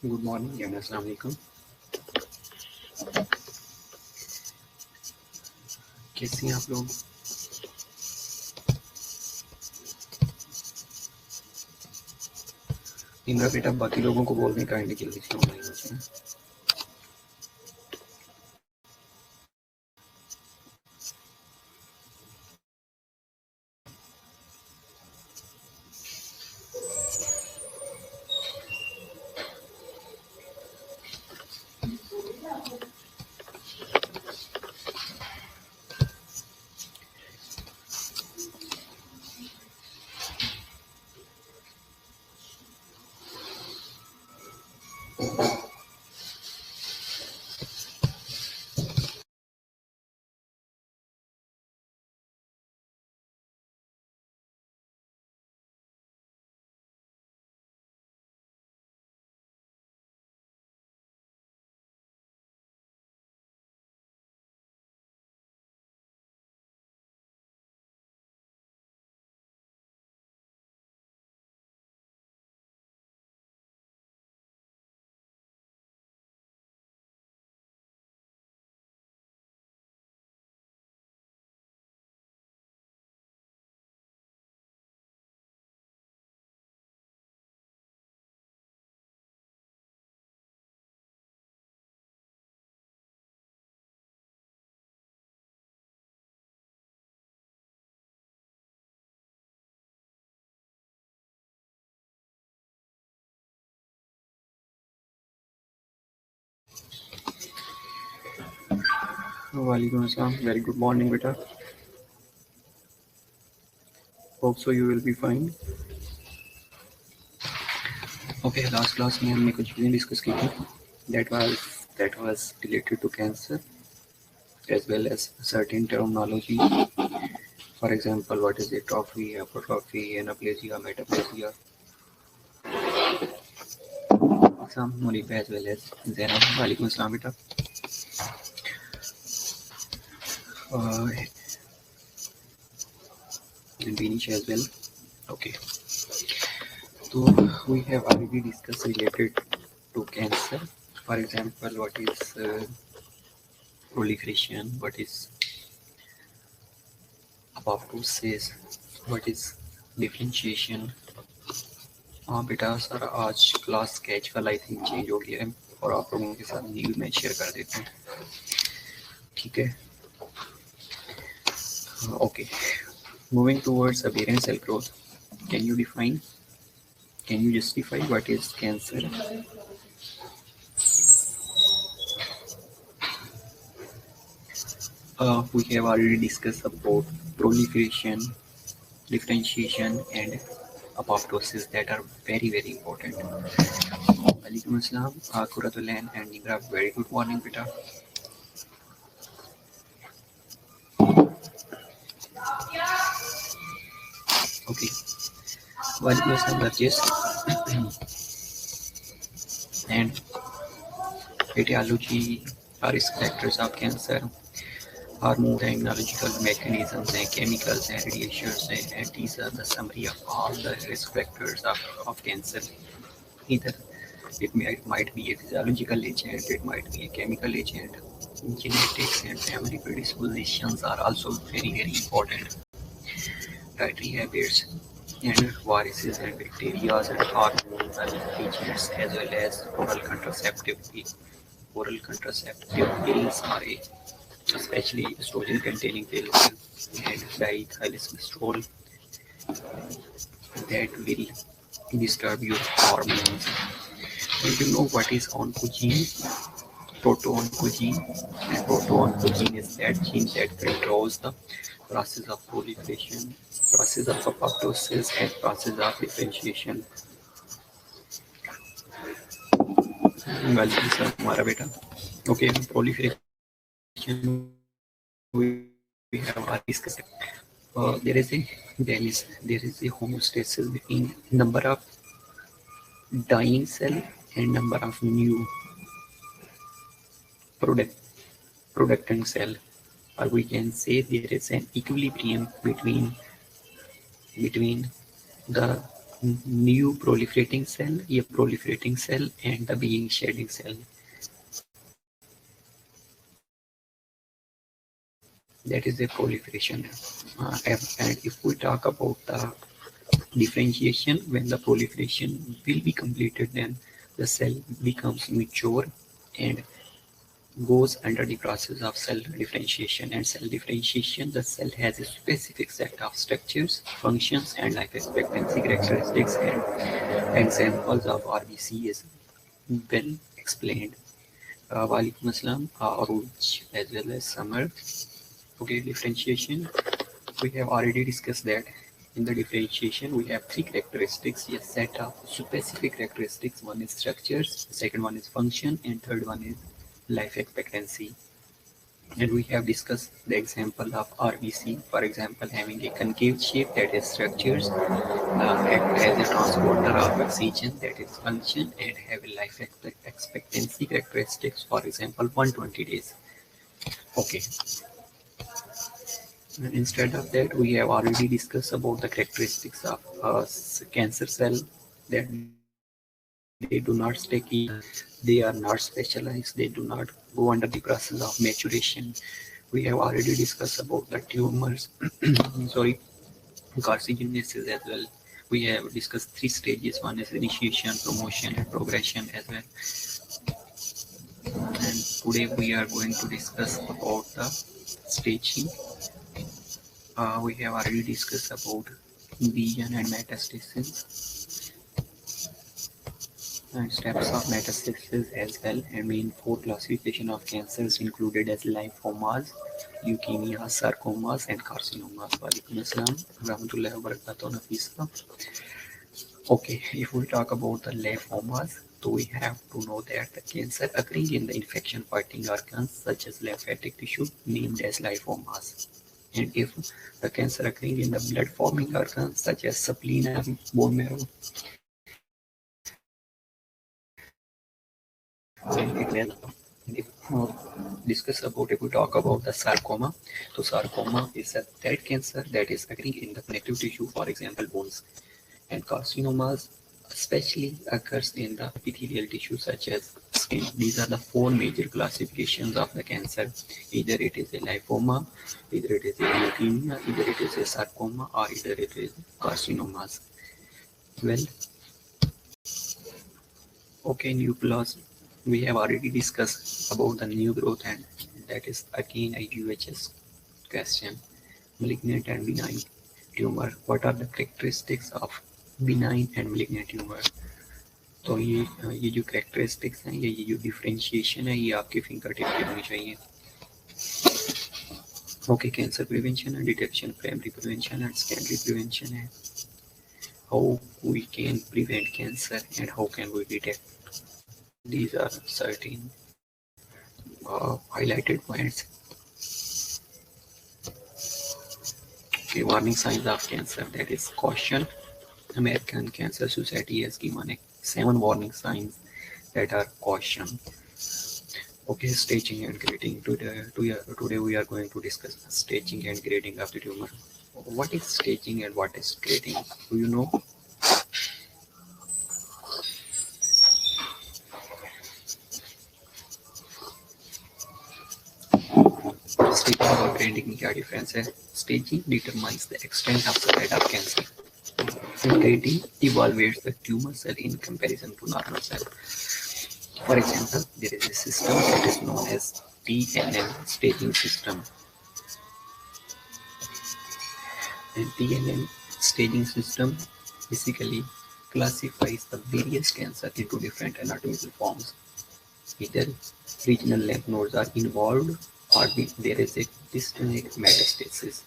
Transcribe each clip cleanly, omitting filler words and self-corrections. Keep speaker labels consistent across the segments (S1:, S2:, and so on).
S1: Good morning and अस्सलाम वालेकुम। कैसे हैं आप लोग? इंद्रा बेटा बाकी लोगों को बोलने का आइडिया जल्दी से ऑनलाइन हो जाए। वालेकुम अस्सलाम। वेरी गुड मॉर्निंग बेटा। Hope so you will be fine. Okay, last class में हमने कुछ चीज़ें डिस्कस की थी that was related to cancer as well as certain terminology. For example, what is atrophy, hypertrophy, anaplasia, metaplasia. Some knowledge as well as Zainab. वालेकुम अस्सलाम बेटा। And Binish as well. Okay. So we have already discussed related to cancer. For example, what is proliferation, what is apoptosis, what is differentiation. हाँ बेटा sir, आज class sketch कल I think change हो गया है और आप लोगों के साथ न्यू मैं शेयर कर देता हूँ, ठीक है? Okay, moving towards ovarian cell growth, can you justify what is cancer? We have already discussed about proliferation, differentiation and apoptosis that are very important. Walaikum Assalam, Kuratulan and Nigra, very good morning beta. Okay, Walaikum Assalam Rajesh and etiology are risk factors of cancer. Hormone and immunological mechanisms and chemicals and radiations and these are the summary of all the risk factors of cancer. Either it might be a physiological agent, it might be a chemical agent. Genetics and family predispositions are also very important. Dietary habits and viruses and bacteria and hormones and agents as well as oral contraceptive pills are especially estrogen containing pills and dithylcholesterol that will disturb your hormones. Do you know what is oncogene? Proto-oncogene. And proto-oncogene is that gene that controls the process of proliferation, process of apoptosis, and process of differentiation. गलती sir हमारा बेटा। Okay, proliferation we have already discussed. There is a homeostasis between number of dying cell and number of new producing cell, or we can say there is an equilibrium between the new proliferating cell, ये proliferating cell and the being shedding cell. That is the proliferation. And if we talk about the differentiation, when the proliferation will be completed, then the cell becomes mature and goes under the process of cell differentiation. And cell differentiation, the cell has a specific set of structures, functions, and life expectancy characteristics, and examples of RBC is well explained. Walaikum Assalam, Aruj, as well as Samar. Okay, differentiation. We have already discussed that. In the differentiation, we have three characteristics, a set of specific characteristics. One is structures, second one is function, and third one is life expectancy. And we have discussed the example of RBC, for example, having a concave shape, that is structures, act as a transporter of oxygen, that is function, and have a life expectancy characteristics, for example, 120 days. Okay. Instead of that, we have already discussed about the characteristics of cancer cell, that they do not stay key, they are not specialized, they do not go under the process of maturation. We have already discussed about the tumors, sorry, carcinogenesis as well. We have discussed three stages. One is initiation, promotion, and progression as well. And today we are going to discuss about the staging. We have already discussed about lesion and metastasis and steps of metastasis as well, and main four classification of cancers included as lymphomas, leukemia, sarcomas, and carcinomas. Walaikum Assalam, Rahmatullahi wa Barakatuh, Nafisa. Okay, if we talk about the lymphomas, so we have to know that the cancer occurring in the infection fighting organs such as lymphatic tissue named as lymphomas. And if the cancer occurring in the blood forming organs such as spleen and bone marrow, then it will. If we talk about the sarcoma, so sarcoma is that cancer that is occurring in the connective tissue, for example bones. And carcinomas especially occurs in the epithelial tissue such as skin. These are the four major classifications of the cancer. Either it is a lymphoma, either it is a leukemia, either it is a sarcoma, or either it is carcinomas. Well, okay, nucleus. We have already discussed about the new growth, and that is again a UHS question. Malignant and benign tumor. What are the characteristics of benign and malignant tumor? तो ये जो characteristics हैं, ये जो differentiation है, ये आपके fingertip पे होनी चाहिए. Okay, cancer prevention and detection, primary prevention and secondary prevention है. How we can prevent cancer and how can we detect? These are certain highlighted points. Okay, warning signs of cancer, that is caution. American Cancer Society has given 7 warning signs that are caution. Okay, staging and grading. Today we are going to discuss staging and grading of the tumor. What is staging and what is grading? Do you know? Staging और grading में क्या difference है? Staging determines the extent of spread of cancer. Grading evaluates the tumor cell in comparison to normal cell. For example, there is a system that is known as TNM staging system. And TNM staging system basically classifies the various cancer into different anatomical forms. Either regional lymph nodes are involved or there is a distant metastasis.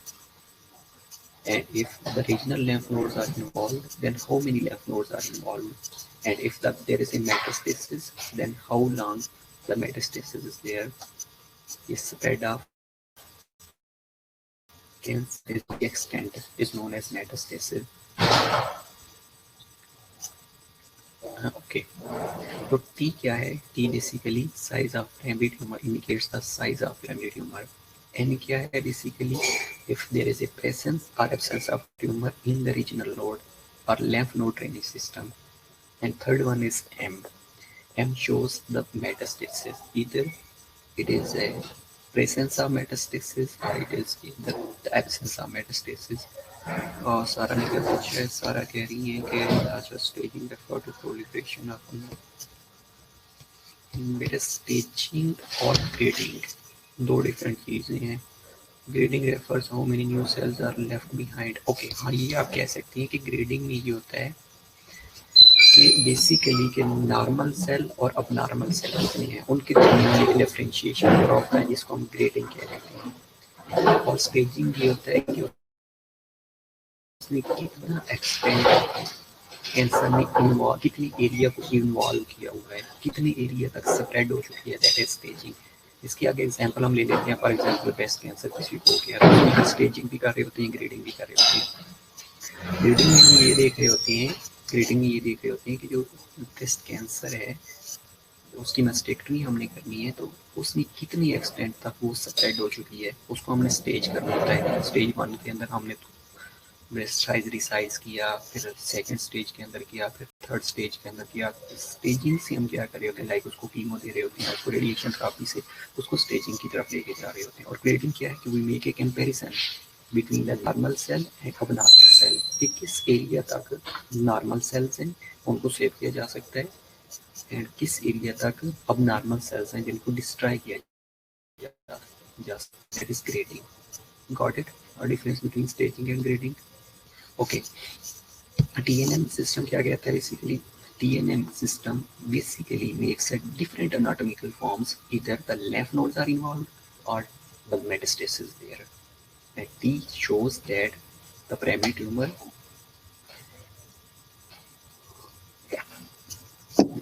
S1: And if the regional lymph nodes are involved, then how many lymph nodes are involved? And if there is a metastasis, then how long the metastasis is there? The spread of cancer, the extent is known as metastasis. Okay. So T क्या है? T basically size of primary tumor indicates the size of primary tumor. N क्या है? Basically if there is a presence or absence of tumor in the regional node. or lymph node drainage system. And third one is M. M shows the metastasis. Either it is a presence of metastasis or it is the absence of metastasis. और सारा ने क्या पूछा है, सारा कह रही है कि staging refer to proliferation of metastaging और grading दो डिफरेंट चीज़ें हैं. Grading refers how many new cells are left behind. Okay, हाँ ये आप कह सकते हैं कि ग्रेडिंग में ये होता है कि बेसिकली के नॉर्मल सेल और अब नॉर्मल सेल कितने हैं उनके दरमियान एक डिफरेंशिएशन हो रहा होता है जिसको हम ग्रेडिंग कहते हैं. और स्टेजिंग ये होता है कि उसने कितना एक्सपेंड कैंसर में इन्वॉल्व, कितनी एरिया को इन्वॉल्व किया हुआ है, कितनी एरिया तक स्प्रेड हो चुकी है, दैट इज स्टेजिंग. इसके आगे एग्जांपल हम ले लेते हैं. फॉर एग्जांपल ब्रेस्ट कैंसर किसी को हो गया तो स्टेजिंग भी कर रहे होते हैं, ग्रेडिंग भी कर रहे होते हैं. ग्रेडिंग में ये देख रहे होते हैं, ग्रेडिंग में ये देख रहे होते हैं कि जो ब्रेस्ट कैंसर है उसकी मस्टेक्टमी हमने करनी है तो उसमें कितनी एक्सटेंट तक वो स्प्रेड हो चुकी है उसको हमने स्टेज करना होता है. स्टेज 1 के अंदर हमने ब्रेस्ट साइज रिसाइज किया, फिर सेकंड स्टेज के अंदर किया, फिर थर्ड स्टेज के अंदर किया. स्टेजिंग से हम क्या कर रहे होते हैं, लाइक उसको कीमो दे रहे होते हैं, उसको रेडिएशन थेरेपी से उसको स्टेजिंग की तरफ लेके जा रहे होते हैं. और ग्रेडिंग क्या है कि we make a comparison between the normal cell and abnormal cell. कि किस एरिया तक नॉर्मल सेल्स हैं उनको सेव किया जा सकता है एंड किस एरिया तक अबनॉर्मल सेल्स हैं जिनको डिस्ट्रॉय किया जा सकता है. That is grading. Got it? A difference between staging and grading. Okay, TNM system क्या कहता है basically? TNM system basically makes a different anatomical forms. Either the lymph nodes are involved or the metastasis there. And T shows that the primary tumor.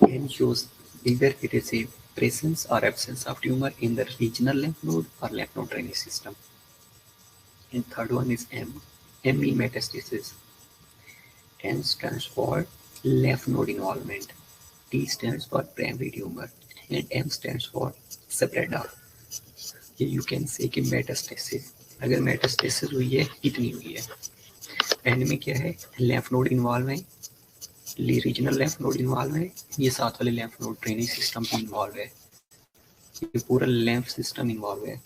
S1: N shows either it is a presence or absence of tumor in the regional lymph node or lymph node drainage system. And third one is M. M means metastasis. N stands for lymph node involvement. T stands for primary tumor. And M stands for spread of. You can say कि metastasis. अगर metastasis हुई है कितनी हुई है. N में क्या है? lymph node involve है, रीजनल lymph node involve है, ये साथ वाले lymph node drainage system भी involve है, ये पूरा lymph system involve है.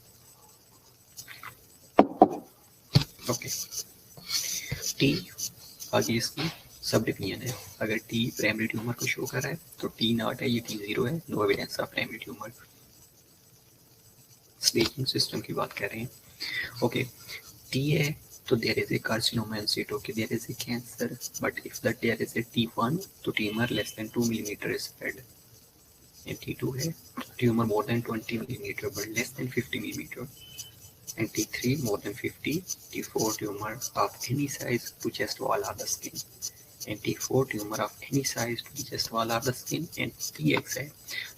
S1: ओके, T आगे इसकी सब डिफिनिशन है. अगर T प्राइमरी ट्यूमर को शो कर रहा है तो T नॉट है, ये T जीरो है, no evidence of primary tumour. Staging system की बात कर रहे हैं. ओके, T है तो there is a carcinoma in situ, कि there is a cancer, but if that there is a T1 तो tumour less than 2 millimetre is spread. And T2 है tumour more than 20 millimetre but less than 50 millimetre. And T3 more than 50, T4 tumor of any size to chest wall of the skin, and T4 tumor of any size to chest wall of the skin, and Tx है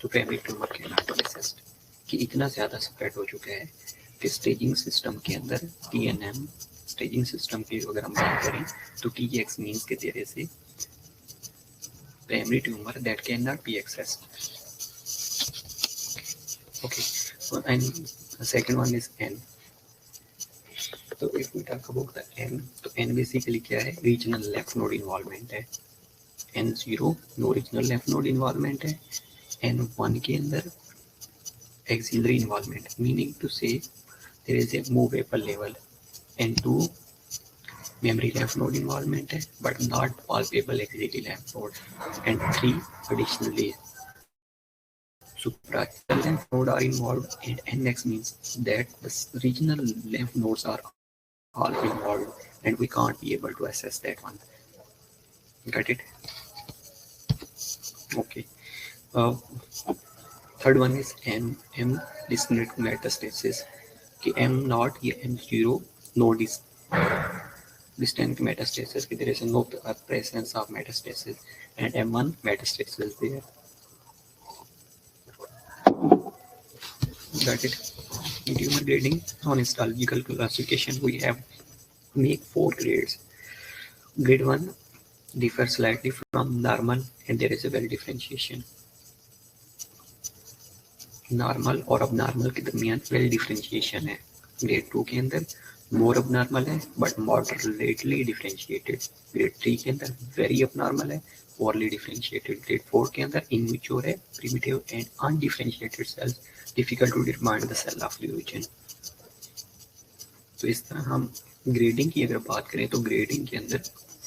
S1: तो primary tumour cannot be assessed. कि इतना ज़्यादा spread हो चुका है कि staging system के अंदर TNM स्टेजिंग सिस्टम की अगर हम बात करें तो Tx मीन्स कि there is a primary tumour that can not be assessed. Okay, and second one is N. तो if we talk about the N, तो N बेसिकली क्या है? रीजनल लेफ्ट नोड इन्वॉल्वमेंट है. N0 no regional left node involvement है. N1 के अंदर axillary involvement, meaning to say there is a movable level. N2 memory left node involvement है but not palpable axillary left node. N3 additionally suprachal lymph node are involved, and NX means that the regional lymph nodes are all involved and we can't be able to assess that one. Got it? Okay. Third one is M distant metastasis. कि M not ये M0 node is distant metastasis, कि there is no presence of metastasis, and M1 metastasis there. Got it? In tumor grading on histological classification we have make 4 grades. Grade 1 differs slightly from normal and there is a well differentiation. Normal और अब normal के दरमियान well differentiation है. Grade 2 के अंदर मोर abnormal है but moderately differentiated. Grade 3 के अंदर वेरी अबनॉर्मल है, poorly differentiated। ग्रेड 4 के अंदर इनमेच्योर है, primitive and undifferentiated cells, difficult to determine the cell of origin। तो इस तरह हम ग्रेडिंग की अगर बात करें तो ग्रेडिंग के अंदर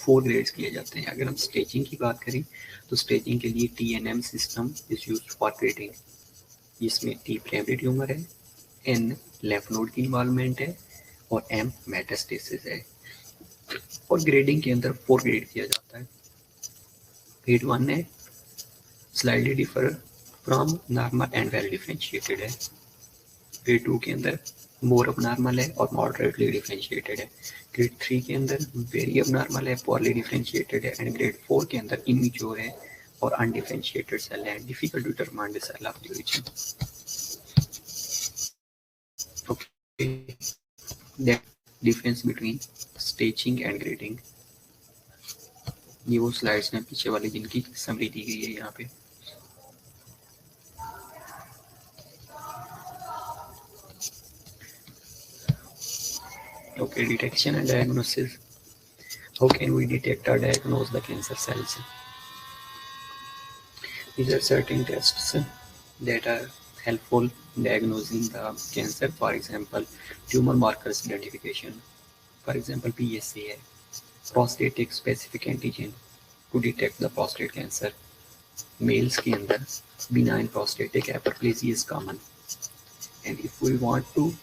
S1: 4 ग्रेड्स किए जाते हैं। अगर हम स्टेजिंग की बात करें तो स्टेजिंग के लिए TNM system is used for grading, जिसमें T प्राइमरी ट्यूमर है, N लेम्फ नोड की इन्वॉल्वमेंट है और M मेटास्टेसिस है। और ग्रेडिंग के अंदर 4 ग्रेड किया जाता है। ग्रेड 1 है slightly differ from normal and well differentiated है। ग्रेड 2 के अंदर मोर अबनॉर्मल है और मॉडरेटली डिफरेंशिएटेड है। ग्रेड 3 के अंदर वेरी अबनॉर्मल है, पोरली डिफरेंशिएटेड है। एंड ग्रेड 4 के अंदर इमेच्योर है और अनडिफरेंशिएटेड सेल है, difficult to determine the cell of origin. Okay, that difference between staging and grading. ये वो स्लाइड्स हैं पीछे वाली जिनकी समरी दी गई है यहाँ पे। Okay, detection and diagnosis. How can we detect or diagnose the cancer cells? These are certain tests that are helpful in diagnosing the cancer. For example, tumor markers identification. For example, PSA है, prostatic specific antigen to detect the prostate cancer. Males के अंदर benign prostatic hyperplasia is common. And if we want to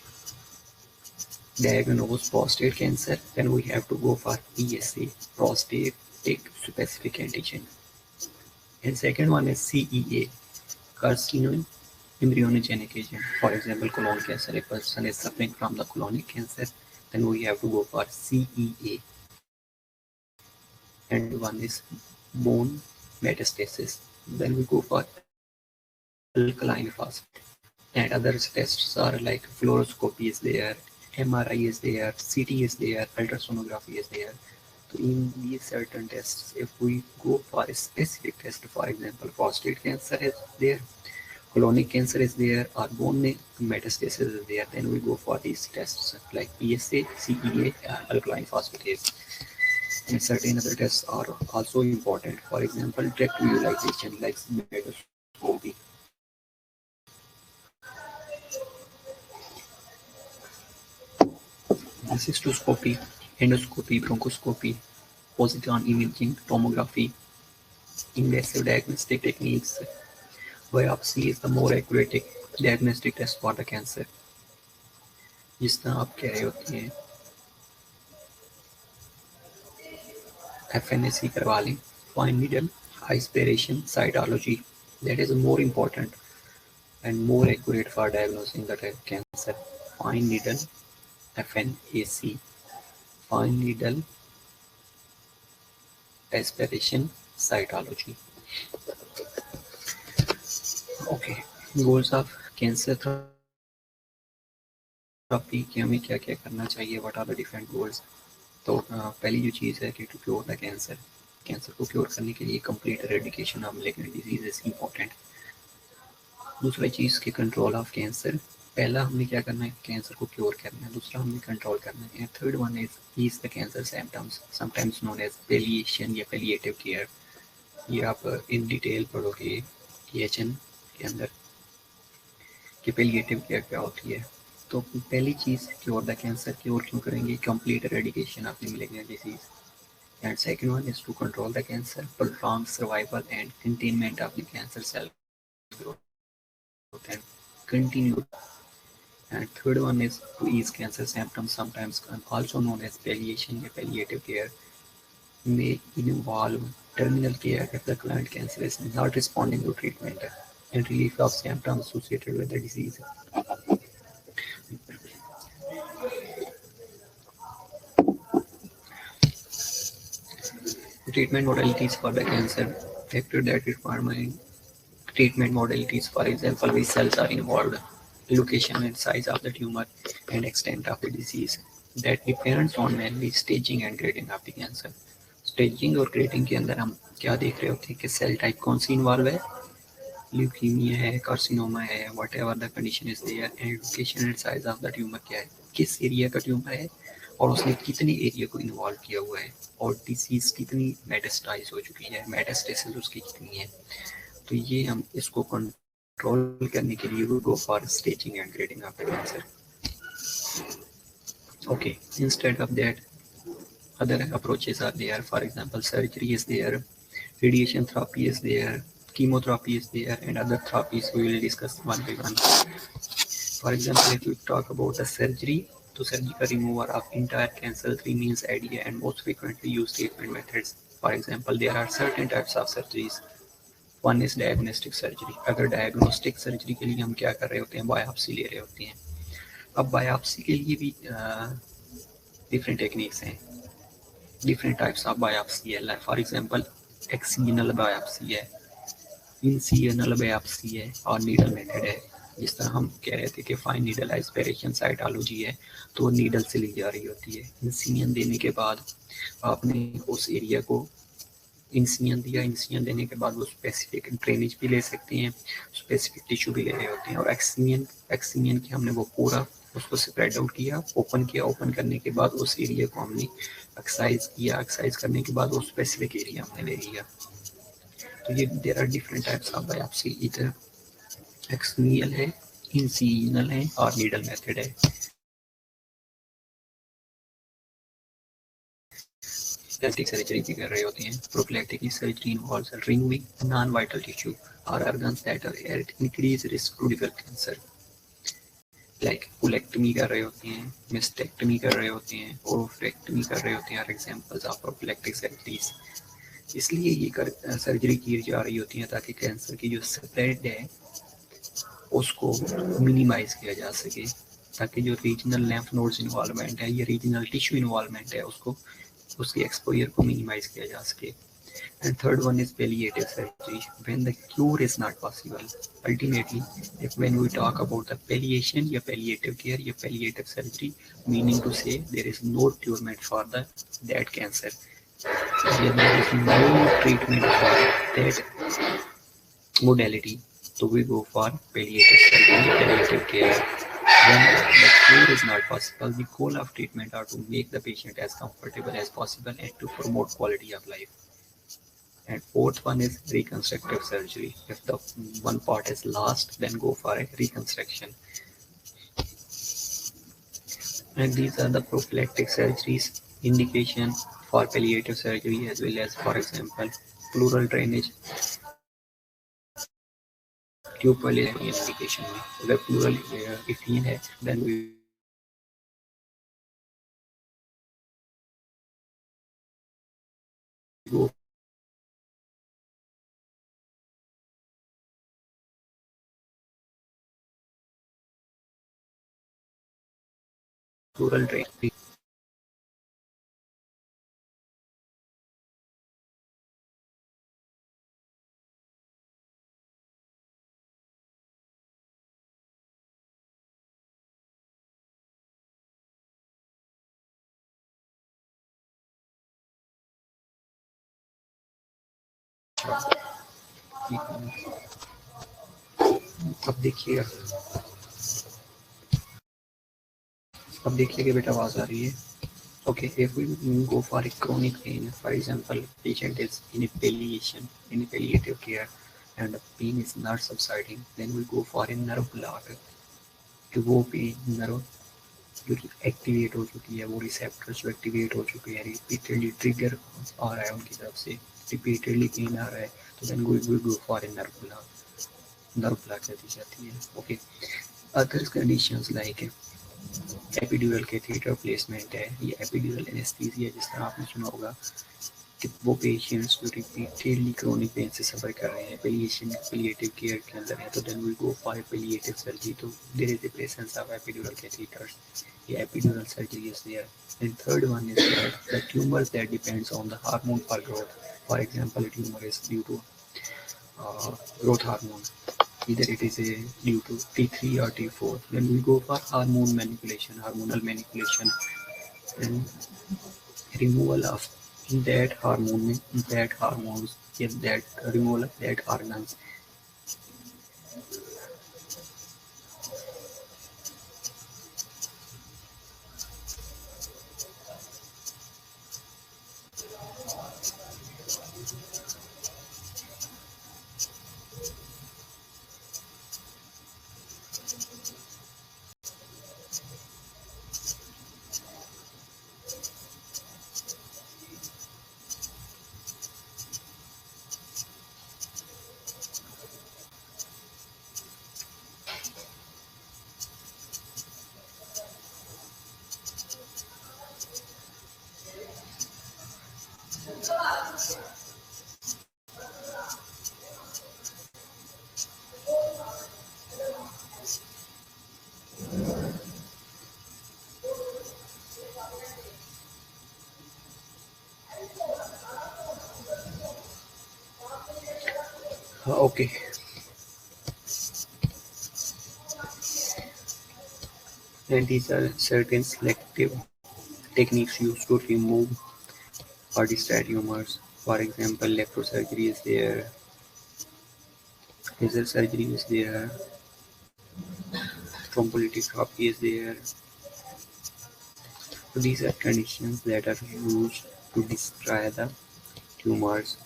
S1: diagnose prostate cancer, then we have to go for PSA, prostatic specific antigen. And second one is CEA, carcinoma embryogenic agent. For example, colon cancer, a person is suffering from the colonic cancer, then we have to go for CEA. And one is bone metastasis, then we go for alkaline phosphate. And other tests are like fluoroscopy is there, MRI is there, CT is there, ultrasonography is there. So in these certain tests, if we go for a specific test, for example, prostate cancer is there, colonic cancer is there, or bone metastasis is there, then we go for these tests like PSA, CEA, alkaline phosphatase. And certain other tests are also important. For example, direct visualization like microscopy. Cystoscopy, endoscopy, bronchoscopy, positron imaging, tomography, invasive diagnostic techniques. Biopsy is the more accurate diagnostic test for the cancer. जिस तरह आप कह रहे होते हैं FNAC करवा लें, fine needle aspiration cytology, that is more important and more accurate for diagnosing the cancer. Fine needle FNAC, fine needle aspiration cytology. Okay, goals of cancer therapy कि हमें क्या क्या करना चाहिए, what are the different goals? तो पहली जो चीज़ है कि to cure the cancer, cancer को क्योर करने के लिए complete eradication of malignant disease is important. दूसरा चीज़ के कंट्रोल ऑफ कैंसर, पहला हमने क्या करना है, कैंसर को क्योर करना है, दूसरा हमने कंट्रोल करना है। Third one is the cancer symptoms, sometimes known as palliation या पेलिएटिव केयर। ये आप इन डिटेल पढ़ोगे EHN के अंदर कि पेलिएटिव केयर क्या होती है। तो पहली चीज़ क्योर द कैंसर, क्योर क्यों करेंगे, complete eradication of malignant disease. And second one is to control the cancer, prolong survival and containment of the cancer cell growth and continue. And third one is to ease cancer symptoms, sometimes also known as palliation or palliative care, may involve terminal care if the current cancer is not responding to treatment and relief of symptoms associated with the disease. Treatment modalities for the cancer, factors that determine treatment modalities, for example, which cells are involved, location and size of the tumor, and extent of the disease. That depends on mainly staging and grading of the cancer. Staging और grading के अंदर हम क्या देख रहे होते हैं कि सेल टाइप कौन सी इन्वॉल्व है, ल्यूकीमिया है, कार्सिनोमा है, whatever the condition is there, and location and size of the tumour क्या है। किस एरिया का ट्यूमर है और उसने कितने एरिया को इन्वॉल्व किया हुआ है और डिसीज कितनी मेटास्टाइज हो चुकी है, मेटास्टेसिस उसकी कितनी है। तो ये हम इसको कंट्रोल करने के लिए we go for staging and grading of the cancer. Okay, instead of that, other approaches are there. For example, surgery is there, radiation therapy is there, chemotherapy is there, and other therapies we will discuss one by one. For example, if we talk about the surgery, तो surgical removal of entire cancer remains idea and most frequently used treatment methods. For example, there are certain types of surgeries. One is diagnostic surgery. अगर diagnostic surgery के लिए हम क्या कर रहे होते हैं, बायोप्सी ले रहे होते हैं। अब बायोप्सी के लिए भी डिफरेंट टेक्निक्स हैं, डिफरेंट टाइप्स ऑफ बायोप्सी है। फॉर एग्जांपल एक्सिनल बायोप्सी है, इंसियनल बायोप्सी है और नीडल मेथड है। जिस तरह हम कह रहे थे कि फाइन नीडल एस्पिरेशन साइटोलॉजी है, तो नीडल से ली जा रही होती है। इंसियन देने के बाद आपने उस एरिया को इंसियन दिया, इंसियन देने के बाद वो स्पेसिफिक ड्रेनेज भी ले सकते हैं, स्पेसिफिक टिश्यू भी ले रहे होते हैं। और एक्सिनियन की हमने वो पूरा उसको स्प्रेड आउट किया, ओपन किया, ओपन करने के बाद उस एरिया को हमने एक्सरसाइज किया, एक्सरसाइज करने के बाद वो स्पेसिफिक एरिया हमने ले लिया। तो ये there are different types of biopsy, इधर एक्सनियल है, इंसियनल है और नीडल मेथड है। प्लास्टिक सर्जरी भी कर रहे होते हैं। Prophylactic surgery involves removing non vital tissue और organs that are at increase risk to develop cancer. Like पुलेक्टमी कर रहे होते हैं, मिस्टेक्टमी कर रहे होते हैं, ओरोफ्रेक्टमी कर रहे होते हैं, are examples of prophylactic surgeries. इसलिए ये सर्जरी की जा रही होती है ताकि कैंसर की जो स्प्रेड है उसको मिनिमाइज किया जा सके, ताकि जो रीजनल lymph nodes इन्वॉल्वमेंट है या रीजनल टिश्यू इन्वॉल्वमेंट है उसको उसकी एक्सपोजर को मिनिमाइज किया जा सके। And third one is palliative surgery, when the cure is not possible. Ultimately, if when we talk about the palliation या palliative care या palliative surgery, meaning to say there is no treatment for the that cancer, there is no treatment for that modality, so we go for palliative surgery, palliative care. When the cure is not possible, the goal of treatment are to make the patient as comfortable as possible and to promote quality of life. And fourth one is reconstructive surgery. If the one part is lost, then go for a reconstruction. And these are the prophylactic surgeries indication for palliative surgery, as well as, for example, pleural drainage, tube वाले indication में। अगर pleural effusion है, then we go pleural drain. अब देखिएगा, अब देखिए कि बेटा आवाज आ रही है। Okay, if we go for a chronic pain, for example, patient is in a palliation, in a palliative care, and the pain is not subsiding, then we go for a nerve block. कि वो pen nerve जो कि activate हो चुकी है, वो receptors जो activate हो चुके हैं, रिपीटेडली ट्रिगर आ रहा है उनकी तरफ से, रिपीटेडली पेन आ रहा है, तो then we go for a nerve block, nerve block दी जाती है। Okay, other conditions like epidural catheter placement है, ये एपिड्यूरल एनेस्थीसिया, जिस तरह आपने सुना होगा कि वो पेशेंट्स जो रिपीटेडली क्रोनिक पेन से सफ़र कर रहे हैं, पैलिएटिव केयर के अंदर है, तो then we go for palliative surgery. तो there is the presence of epidural catheters, ये epidural surgery is there. And third one is the tumours that depends on the hormone for growth. For example, tumour is due to growth hormone, either it is due to T3 or T4, then we go for hormone manipulation, hormonal manipulation, and removal of that hormone, that hormones, yes, that removal of that organs. Okay. And these are certain selective techniques used to remove or distract tumors. For example, electrosurgery is there, laser surgery is there, thrombolytic therapy is there. So these are conditions that are used to destroy the tumors.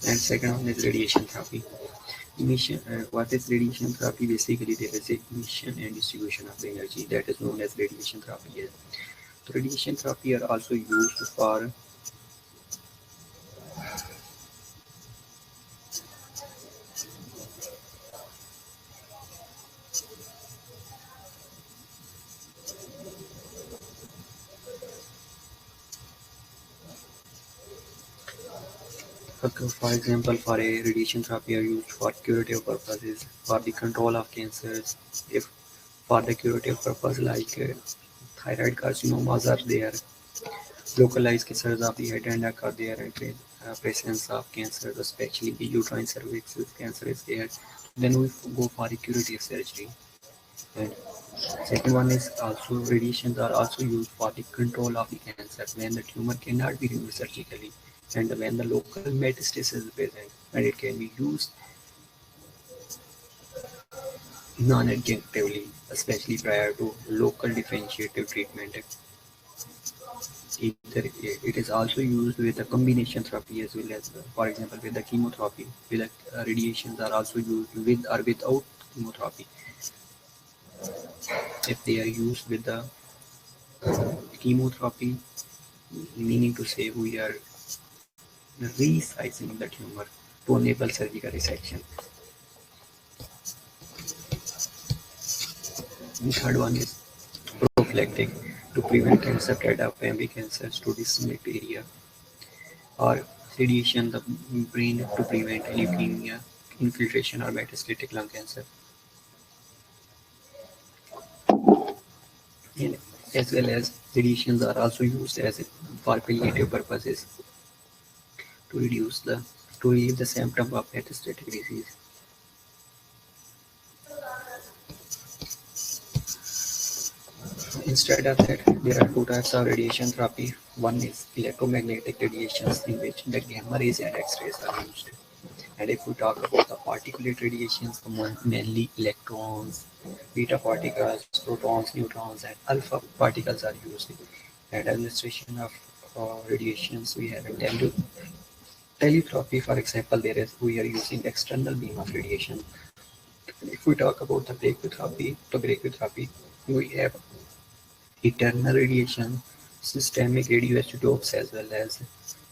S1: And second one is radiation therapy. What is radiation therapy? Basically, there is a emission and distribution of the energy that is known as radiation therapy. Yes. So radiation therapy are also used for for example, for a radiation therapy are used for curative purposes, for the control of cancers, if for the curative purpose like thyroid carcinomas are there, localized cancers of the head and neck are there, and presence of cancer, especially the uterine cervix cancer is there. Then we go for a curative surgery. And second one is also radiations are also used for the control of the cancer when the tumor cannot be removed surgically and when the local metastasis is present, and it can be used non-adjunctively, especially prior to local differentiative treatment. Either it is also used with a combination therapy as well as, for example, with the chemotherapy. With the, radiations are also used with or without chemotherapy. If they are used with the chemotherapy, meaning to say we are resizing the tumor to enable surgical resection. The third one is prophylactic to prevent and spread of primary cancers to distant area, or radiation the brain to prevent leukemia, infiltration, or metastatic lung cancer. And as well as radiations are also used as for palliative purposes to reduce the to relieve the symptom of metastatic disease. Instead of that, there are two types of radiation therapy. One is electromagnetic radiations, in which the gamma rays and X-rays are used. And if we talk about the particulate radiations, mainly electrons, beta particles, protons, neutrons, and alpha particles are used. And administration of radiations, we have a teletherapy. For example, we are using external beam of radiation. If we talk about the breakthrough therapy, we have eternal radiation, systemic radioisotopes, as well as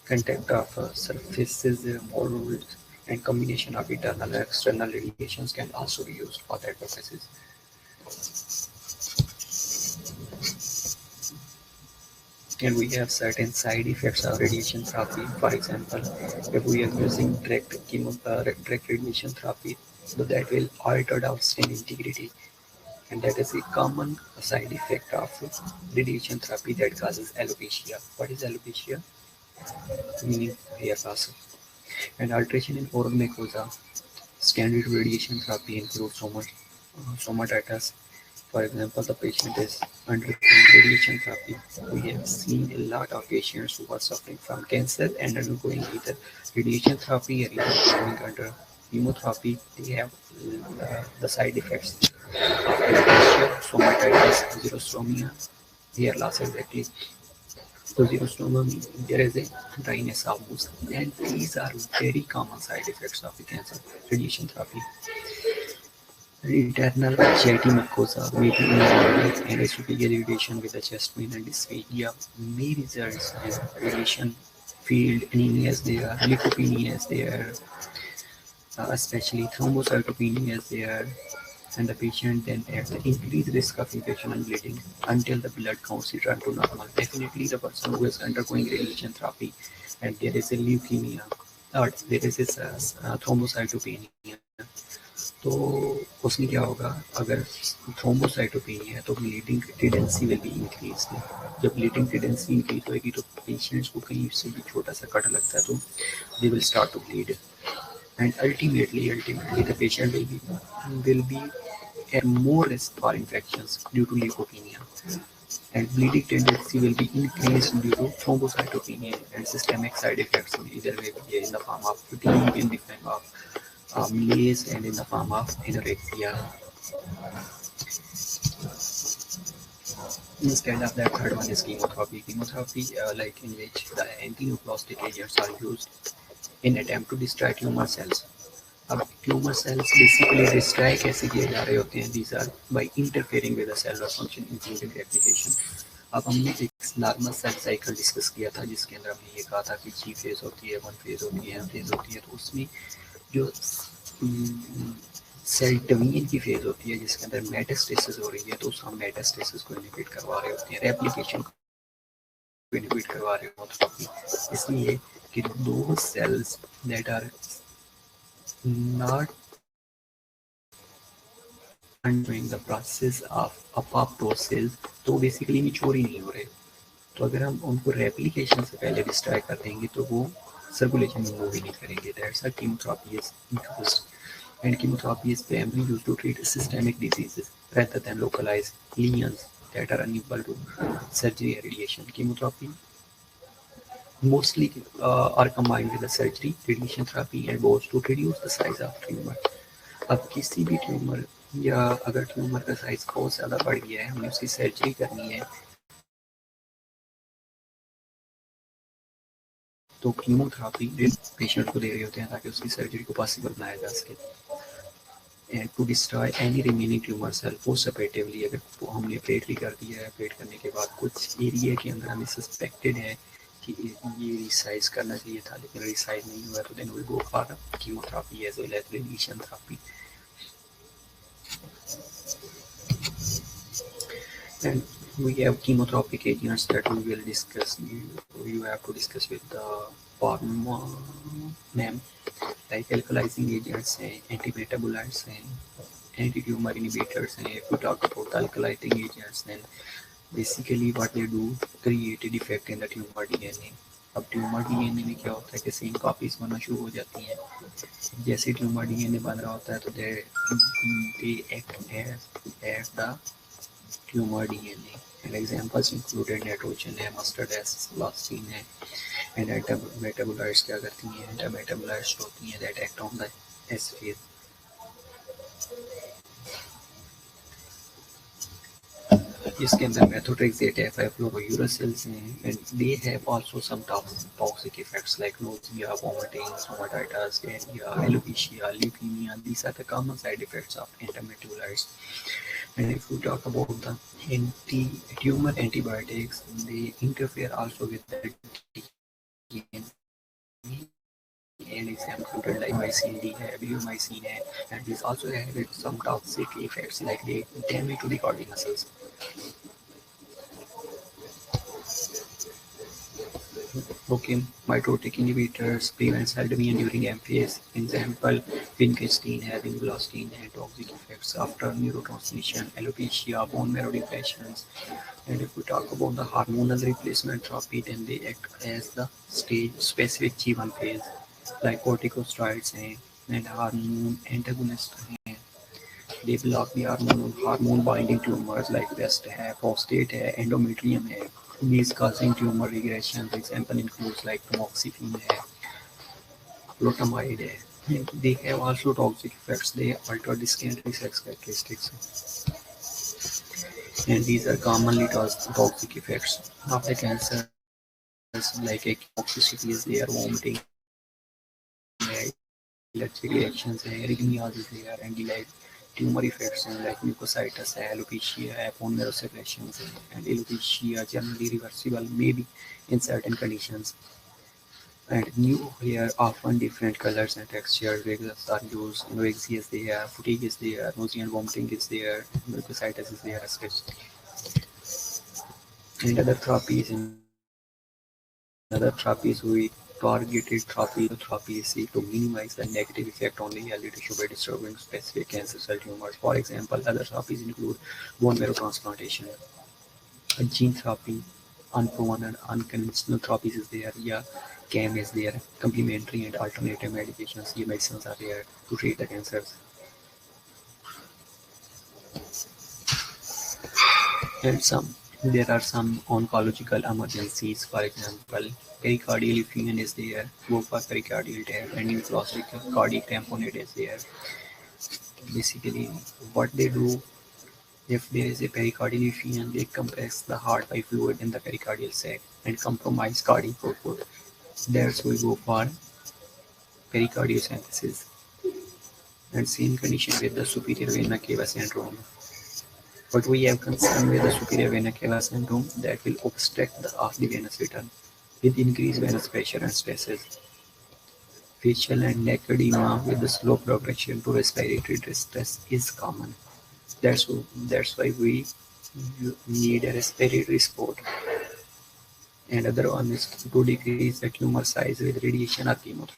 S1: contact of surfaces, modules, and combination of internal and external radiations can also be used for that purposes. And we have certain side effects of radiation therapy. For example, if we are using direct radiation therapy, so that will alter the skin integrity, and that is a common side effect of radiation therapy that causes alopecia. What is alopecia? Meaning hair loss. And alteration in oral mucosa. Standard radiation therapy includes stomatitis. For example, the patient is undergoing radiation therapy. We have seen a lot of patients who are suffering from cancer and undergoing either radiation therapy or either going under chemotherapy. They have the side effects of alopecia, stomatitis, xerostomia, hair loss exactly. So xerostomia means there is a dryness of mucus, and these are very common side effects of the cancer radiation therapy. Internal jetty mucosa may be involved, and esophageal irritation with the chest pain and dysphagia may result in radiation-filled anemia as there, leukopenia as there, especially thrombocytopenia as there, and the patient then has the increased risk of infection and bleeding until the blood counts return to normal. Definitely, the person who is undergoing radiation therapy and there is a leukemia or there is a thrombocytopenia. So उसमें क्या होगा, अगर thrombocytopenia है तो bleeding tendency will be increase. जब bleeding tendency increase होगी तो patients को कहीं से भी छोटा सा कट लगता है तो they will start to bleed, and ultimately the patient will be at more risk for infections due to leukopenia, and bleeding tendency will be increased due to thrombocytopenia, and systemic side effects will either may be in the form of fatigue, in the form of malaise, and in the form of anorexia. Instead of that, third one is chemotherapy. Chemotherapy, like in which the antineoplastic agents are used in attempt to destroy tumor cells. अब tumour cells basically destroy कैसे किए जा रहे होते हैं, these are by interfering with the cellular function including replication. अब हमने एक नॉर्मल सेल साइकिल डिस्कस किया था जिसके अंदर हमने ये कहा था कि जी फेज होती है, वन फेज होती है, फेज होती है, तो उसमें जो सेल डिवीजन की फेज होती है जिसके अंदर मेटास्टेसिस हो रही है, तो उस हम मेटास्टेसिस को इनहिबिट करवा रहे होते हैं, रेप्लिकेशन को इनहिबिट करवा रहे होते हैं, इसलिए कि दो cells that are not undergoing the process of apoptosis, तो बेसिकली मिच्योर ही नहीं हो रहे। तो अगर हम उनको रेप्लिकेशन से पहले डिस्ट्रॉय कर देंगे तो वो सर्कुलेशन में मूव ही नहीं करेंगे। That's why chemotherapy is used, and chemotherapy is primarily used to treat systemic diseases rather than localized lesions that are unable to surgery or radiation. Chemotherapy mostly are combined with the surgery, radiation therapy, and both to reduce the size of tumor. अब किसी भी tumour या अगर tumour का size बहुत ज़्यादा बढ़ गया है, हमें उसकी सर्जरी करनी है, तो कीमोथेरेपी पेशेंट को दे रहे होते हैं ताकि उसकी सर्जरी को पॉसिबल बनाया जा सके। And to destroy any remaining tumour cell post operatively, अगर वो हमने ऑपरेट भी कर दिया है, ऑपरेट करने के बाद कुछ एरिया के अंदर हमें सस्पेक्टेड है कि ये रिसाइज करना चाहिए था लेकिन रिसाइज नहीं हुआ, तो then we go for chemotherapy as well as radiation therapy. And we have chemotherapic agents that we will discuss. You have to discuss with the pharma name, like alkalizing agents, antimetabolites, and anti-tumor inhibitors. And if we talk about the alkalizing agents, then basically what they do, create a defect in the tumor DNA. अब tumour DNA में क्या होता है कि same copies बनना शुरू हो जाती हैं। जैसे ट्यूमर डीएनए बन रहा होता है तो they act as the tumor DNA, and examples included nitrogen है, mustard है, lysine है, and metabolites क्या करती हैं, metabolites होती हैं that act on the S phase. इसके अंदर methotrexate है, fluorouracils हैं, and they have also some toxic effects like nausea, vomiting, stomatitis, diarrhea, alopecia, leukemia. These are the common side effects of antimetabolites. And if we talk about the anti-tumor antibiotics, they interfere also with the DNA, and example included like mycin D है, bleomycin है, and this also have some toxic effects like they damage to the corticals. Okay, mitotic inhibitors prevent cell division during MPS. Example, vincristine है, vinblastine है, toxic effects after neurotransmission, alopecia, bone marrow depressions. And if we talk about the hormonal replacement therapy, then they act as the stage specific G1 phase, like corticosteroids हैं, and hormone antagonists हैं. They block the hormone binding tumors like breast है, prostate है, endometrium है. These causing tumor regression. Example includes like tamoxifen है, flutamide है. They have also toxic effects. They alter the skin sex characteristics, and these are commonly toxic effects of the cancers like toxicity is there, vomiting है, allergic reactions है, arrhythmias is there, and like tumor effects हैं like mucositis है, alopecia है, bone marrow suppressions है, and alopecia generally reversible maybe in certain conditions. And new hair often different colors and textures. Regulars are used, anorexia is there, fatigue is there, nausea and vomiting is there, mucositis is there, especially. And other therapies we talk about targeted therapy is seek to minimize the negative effect on the early tissue by disturbing specific cancer cell tumors. For example, other therapies include bone marrow transplantation, gene therapy, unproven and unconventional therapies is there, yeah, CAM is there, complementary and alternative medications, yeah, medicines are there to treat the cancers. And there are some oncological emergencies, for example, pericardial effusion is there, go for pericardial tap, and neoplastic cardiac tamponade is there. Basically, what they do, if there is a pericardial effusion, they compress the heart by fluid in the pericardial sac and compromise cardiac output. That's we go for pericardiocentesis. And same condition with the superior vena cava syndrome. But we have concern with the superior vena cava syndrome that will obstruct of the venous return with increased venous pressure and stresses. Facial and neck edema with the slow progression to respiratory distress is common. That's why we need a respiratory support. And other one is to decrease the tumor size with radiation or chemotherapy.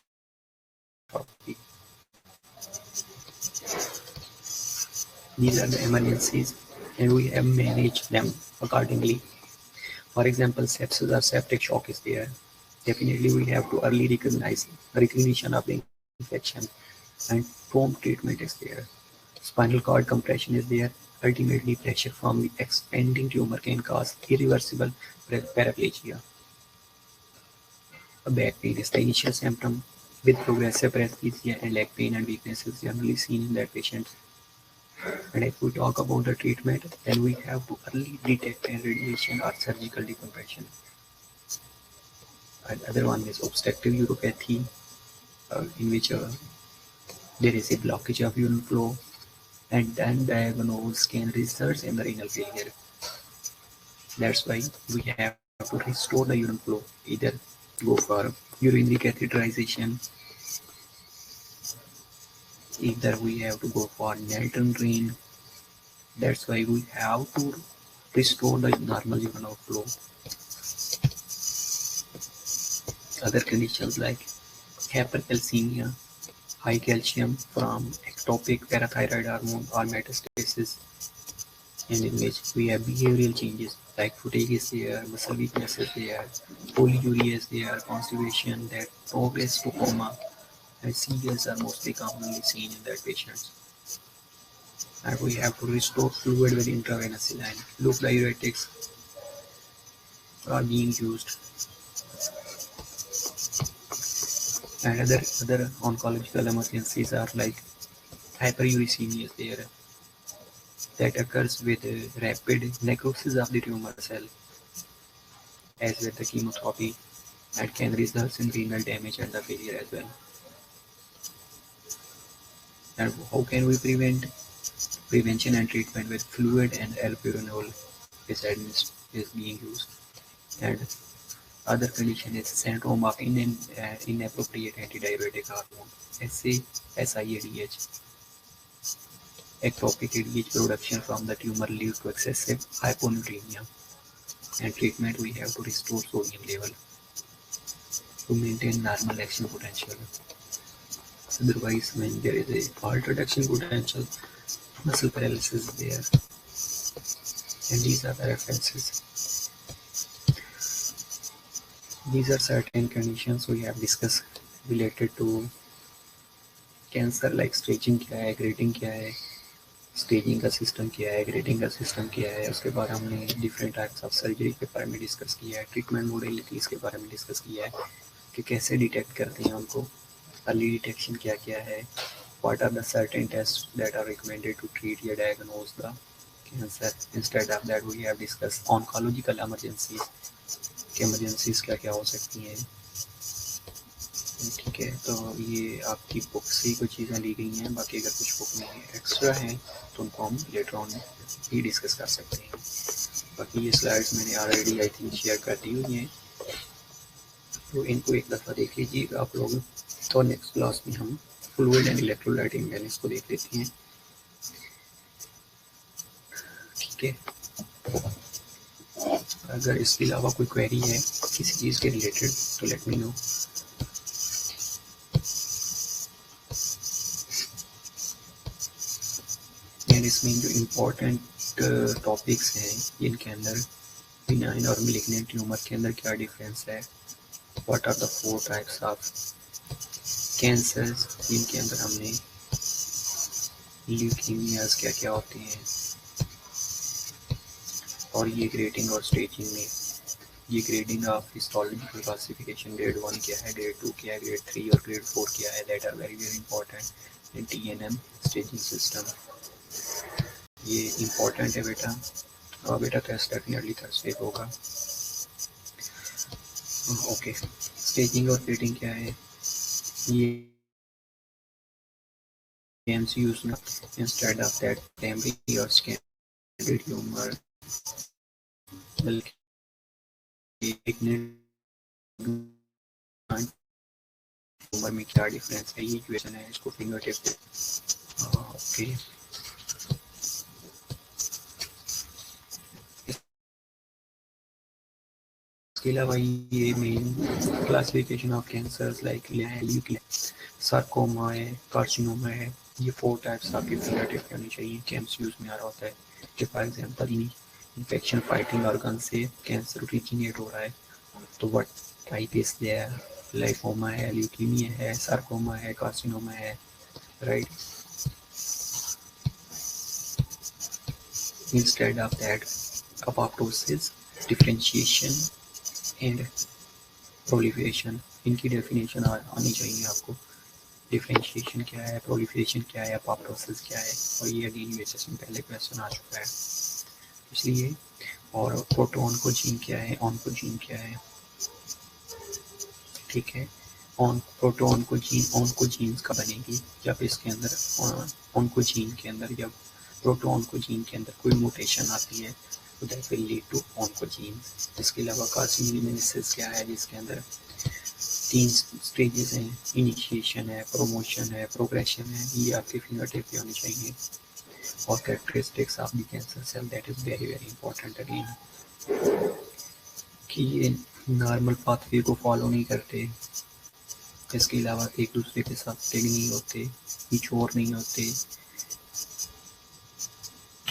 S1: These are the emergencies, and we have managed them accordingly. For example, sepsis or septic shock is there. Definitely, we have to early recognize recognition of the infection, and prompt treatment is there. Spinal cord compression is there. Ultimately, pressure from the expanding tumor can cause irreversible paraplegia. A back pain is the initial symptom with progressive paresthesia and leg pain and weakness is generally seen in that patient. And if we talk about the treatment, then we have to early detect radiation or surgical decompression. And other one is obstructive uropathy, in which there is a blockage of urine flow, and then diagnosis can result in the renal failure. That's why we have to restore the urine flow, either go for urinary catheterization, either we have to go for Nelton drain. That's why we have to restore the normal urine outflow. Other conditions like hypercalcemia, high calcium from ectopic parathyroid hormone or metastasis, and in which we have behavioral changes like fatigue is there, muscle weakness is there, polyuria is there, constipation that progress to coma, and seizures are mostly commonly seen in that patients. And we have to restore fluid with intravenous saline. Loop diuretics are being used. And other oncological emergencies are like hyperuricemia is there that occurs with rapid necrosis of the tumor cell, as with the chemotherapy, and can result in renal damage and the failure as well. And how can we prevent? Prevention and treatment with fluid and allopurinol is being used. And other condition is syndrome of inappropriate antidiuretic hormone, SADH. Ectopic ADH production from the tumor leads to excessive hyponatremia. And treatment, we have to restore sodium level to maintain normal action potential. Otherwise, when there is a fault reduction potential, muscle paralysis is there. And these are the references. These are certain conditions we have discussed related to cancer like staging क्या है, grading क्या है, staging का system क्या है, grading का system क्या है, उसके बाद हमने डिफरेंट टाइप्स ऑफ सर्जरी के बारे में डिस्कस किया है, ट्रीटमेंट मोडेलिटीज़ के बारे में डिस्कस किया है कि कैसे डिटेक्ट करते हैं उनको, अर्ली डिटेक्शन क्या क्या है, what are the certain tests that are recommended to treat or diagnose the cancer. Instead of that we have discussed oncological emergencies कि emergencies क्या क्या हो सकती हैं. ठीक है, तो ये आपकी बुक से ही कुछ चीज़ें ली गई हैं, बाकी अगर कुछ बुक में एक्स्ट्रा हैं तो उनको हम लेटर ऑन भी डिस्कस कर सकते हैं. बाकी ये स्लाइड्स मैंने ऑलरेडी आई थिंक शेयर कर दी हुई हैं, तो इनको एक दफ़ा देख लीजिएगा आप लोग. तो नेक्स्ट क्लास में हम फ्लूइड एंड इलेक्ट्रोलाइट इम्बैलेंस को देख लेते हैं. ठीक है, अगर इसके अलावा कोई क्वेरी है किसी चीज़ के रिलेटेड तो लेट मी नो. एंड इसमें जो इम्पोर्टेंट टॉपिक्स हैं इनके अंदर बिनाइन और malignant ट्यूमर के अंदर क्या डिफरेंस है, what are the 4 types of cancers, इनके अंदर हमने ल्यूकीमियाज क्या क्या होते हैं, और ये ग्रेडिंग और स्टेजिंग में ये grading of histological classification grade 1 क्या है, ग्रेड 2 क्या है, ग्रेड 3 और ग्रेड 4 क्या है, that are very very important in TNM staging system. ये इम्पोर्टेंट है बेटा, और बेटा टेस्ट डेफिनेटली थर्सडे होगा। ओके, स्टेजिंग और ग्रेडिंग क्या है, ये MCUs में instead of that primary or secondary tumor tumor में क्या डिफरेंस है, ये क्वेश्चन है, इसको फिंगर टिप पे। ओके, इसके अलावा ये main classification of cancers like sarcoma है, कार्सिनोमा है, ये 4 टाइप्स आपके फिंगर टिप पे होनी चाहिए कि MCUs में आ रहा होता है कि for example infection fighting organ से कैंसर ओरिजिनेट हो रहा है, तो व्हाट टाइप इज देयर, लाइफोमा है, ल्यूकीमिया है, सार्कोमा है, कार्सिनोमा है, right. Instead of that apoptosis, differentiation and proliferation, इनकी डेफिनेशन आनी चाहिए आपको। डिफरेंशिएशन क्या है, प्रोलिफरेशन क्या है, अपोप्टोसिस क्या है, और ये अगेन यूएचएस में पहले क्वेश्चन आ चुका है, इसलिए। और प्रोटोऑन्कोजीन क्या है, ऑन्कोजीन क्या है, ठीक है। ऑन्कोजीन्स का बनेगी जब इसके अंदर ऑन्कोजीन के अंदर जब प्रोटोऑन्कोजीन के अंदर कोई म्यूटेशन आती है तो that will lead to oncogene. इसके अलावा कार्सिनोजेनेसिस क्या है, जिसके अंदर 3 स्टेजेस हैं, इनिशिएशन है, प्रमोशन है, प्रोग्रेशन है, ये आपके फिंगर टिप पे होनी चाहिए। और characteristics of the cancer cell, that is very very important again, कि ये नॉर्मल पाथवे को फॉलो नहीं करते, इसके अलावा एक दूसरे के साथ टिग नहीं होते, मिच्योर नहीं होते,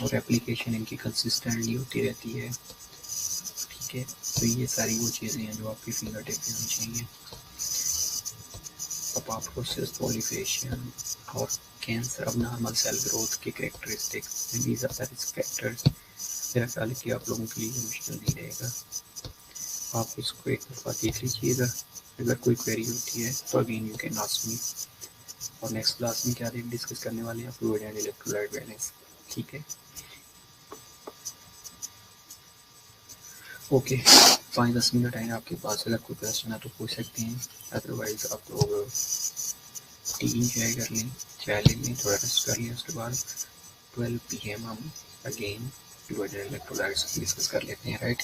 S1: और एप्लीकेशन इनकी कंसिस्टेंटली होती रहती है, ठीक है। तो ये सारी वो चीज़ें हैं जो आपकी फिंगर टिप पे होनी चाहिए। अपोप्टोसिस, प्रोलिफरेशन और कैंसर अब नॉर्मल सेल ग्रोथ के characteristics, these are the risk factors. मेरा ख्याल है कि आप लोगों के लिए मुश्किल नहीं रहेगा, आप इसको एक दफ़ा देख लीजिएगा, अगर कोई क्वेरी होती है तो again you can ask me. और नेक्स्ट क्लास में क्या डिस्कस करने वाले हैं, फ्लूइड एंड इलेक्ट्रोलाइट बैलेंस, ठीक है। ओके, 5-10 मिनट है आपके पास, अगर कोई क्वेश्चन है तो पूछ सकते हैं, अदरवाइज आप लोग टी इंजॉय कर लें, चाय ले लें, थोड़ा रेस्ट कर लें, उसके बाद 12 PM हम again fluid and electrolytes discuss कर लेते हैं, राइट।